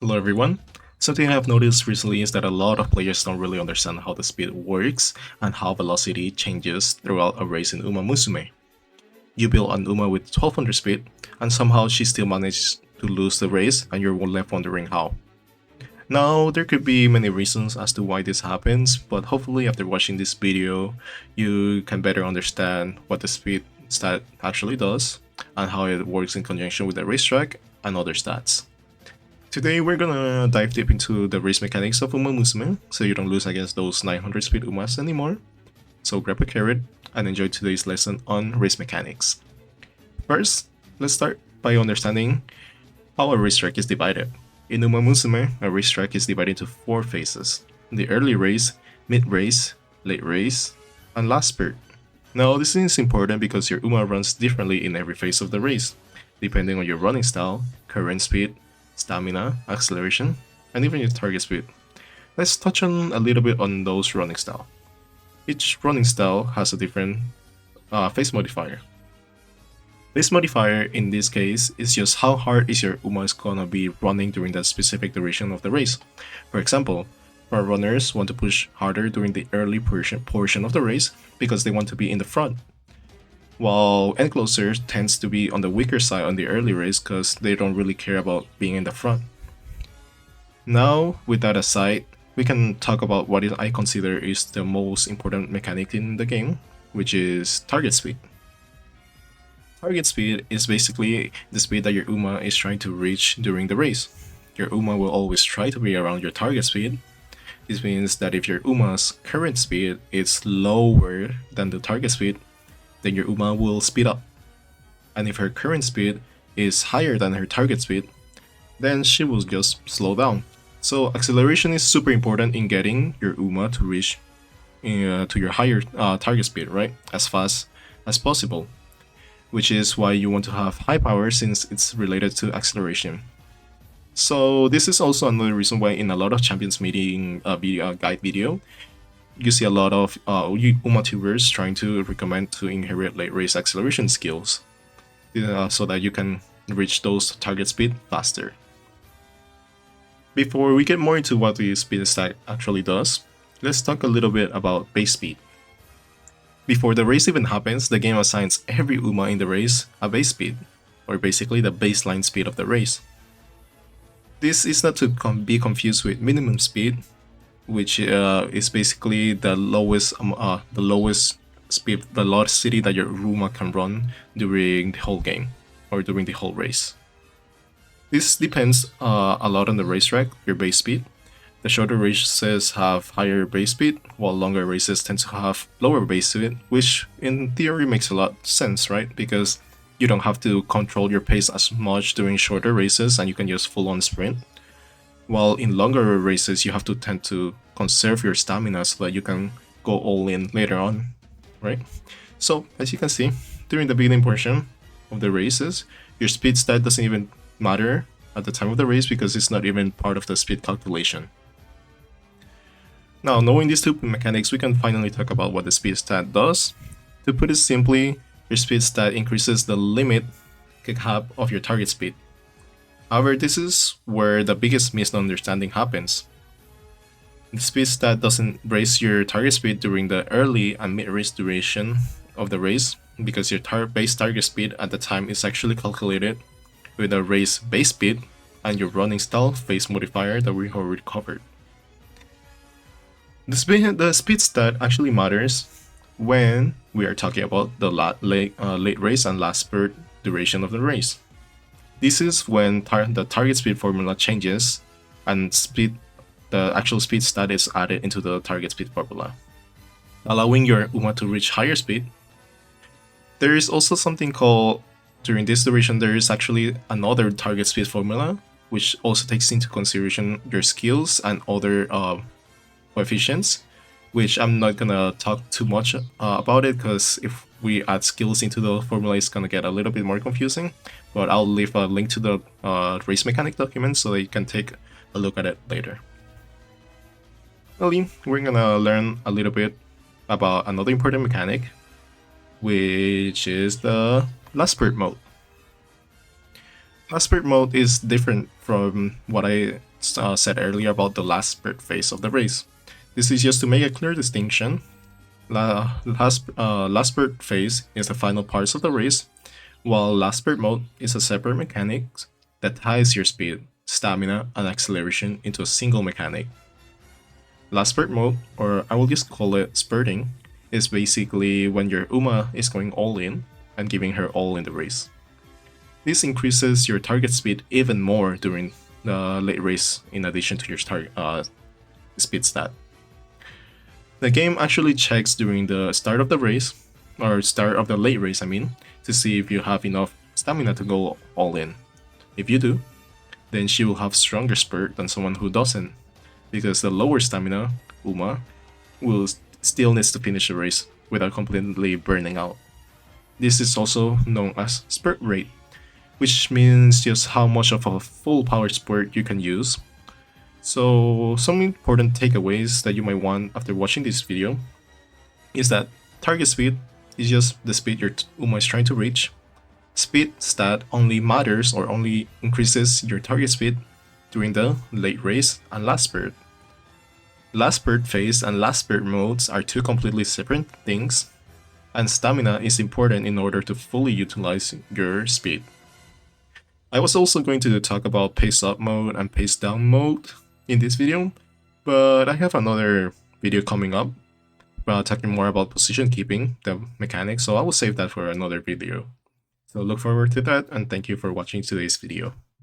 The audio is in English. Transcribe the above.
Hello everyone. Something I've noticed recently is that a lot of players don't really understand how the speed works and how velocity changes throughout a race in Umamusume. You build an Uma with 1200 speed, and somehow she still managed to lose the race and you're left wondering how. Now, there could be many reasons as to why this happens, but hopefully after watching this video, you can better understand what the speed stat actually does, and how it works in conjunction with the racetrack and other stats. Today we're gonna dive deep into the race mechanics of Umamusume, so you don't lose against those 900 speed Umas anymore. So grab a carrot and enjoy today's lesson on race mechanics. First, let's start by understanding how a racetrack is divided. In Umamusume, a racetrack is divided into 4 phases: the early race, mid-race, late race, and last spurt. Now this is important because your Uma runs differently in every phase of the race, depending on your running style, current speed, stamina, acceleration, and even your target speed. Let's touch on a little bit on those running style. Each running style has a different phase modifier. Phase modifier in this case is just how hard is your Uma is gonna be running during that specific duration of the race. For example, front runners want to push harder during the early portion of the race because they want to be in the front, while end closers tends to be on the weaker side on the early race because they don't really care about being in the front. Now, with that aside, we can talk about what I consider is the most important mechanic in the game, which is target speed. Target speed is basically the speed that your Uma is trying to reach during the race. Your Uma will always try to be around your target speed. This means that if your Uma's current speed is lower than the target speed, then your Uma will speed up. And if her current speed is higher than her target speed, then she will just slow down. So acceleration is super important in getting your Uma to reach to your higher target speed, right? As fast as possible. Which is why you want to have high power since it's related to acceleration. So this is also another reason why in a lot of champions meeting guide video, you see a lot of Uma tubers trying to recommend to inherit late race acceleration skills so that you can reach those target speed faster. Before we get more into what the speed stat actually does, let's talk a little bit about base speed. Before the race even happens, the game assigns every Uma in the race a base speed, or basically the baseline speed of the race. This is not to be confused with minimum speed, which is basically the lowest speed velocity that your Uma can run during the whole game or during the whole race. This depends a lot on the racetrack, your base speed. The shorter races have higher base speed, while longer races tend to have lower base speed, which in theory makes a lot of sense, right? Because you don't have to control your pace as much during shorter races and you can just full on sprint. While in longer races, you have to tend to conserve your stamina so that you can go all in later on, right? So, as you can see, during the beginning portion of the races, your speed stat doesn't even matter at the time of the race because it's not even part of the speed calculation. Now, knowing these two mechanics, we can finally talk about what the speed stat does. To put it simply, your speed stat increases the limit cap of your target speed. However, this is where the biggest misunderstanding happens. The speed stat doesn't raise your target speed during the early and mid-race duration of the race because your base target speed at the time is actually calculated with a race base speed and your running style phase modifier that we already covered. The speed stat actually matters when we are talking about the late race and last spurt duration of the race. This is when the target speed formula changes and the actual speed stat is added into the target speed formula, allowing your Uma to reach higher speed. There is also something called, during this duration, there is actually another target speed formula, which also takes into consideration your skills and other coefficients, which I'm not gonna talk too much about it because if we add skills into the formula, it's gonna get a little bit more confusing. But I'll leave a link to the race mechanic document so that you can take a look at it later. Finally, we're gonna learn a little bit about another important mechanic, which is the last spurt mode. Last spurt mode is different from what I said earlier about the last spurt phase of the race. This is just to make a clear distinction. Last spurt phase is the final parts of the race, while last spurt mode is a separate mechanic that ties your speed, stamina, and acceleration into a single mechanic. Last spurt mode, or I will just call it spurting, is basically when your Uma is going all in and giving her all in the race. This increases your target speed even more during the late race in addition to your speed stat. The game actually checks during the start of the race, or start of the late race I mean, to see if you have enough stamina to go all in. If you do, then she will have stronger spurt than someone who doesn't, because the lower stamina, Uma, will still needs to finish the race without completely burning out. This is also known as spurt rate, which means just how much of a full power spurt you can use. So some important takeaways that you might want after watching this video is that target speed is just the speed your Uma is trying to reach. Speed stat only matters or only increases your target speed during the late race and last spurt. Last spurt phase and last spurt modes are two completely separate things, and stamina is important in order to fully utilize your speed. I was also going to talk about pace up mode and pace down mode in this video, but I have another video coming up talking more about position keeping, the mechanics, so I will save that for another video. So look forward to that, and thank you for watching today's video.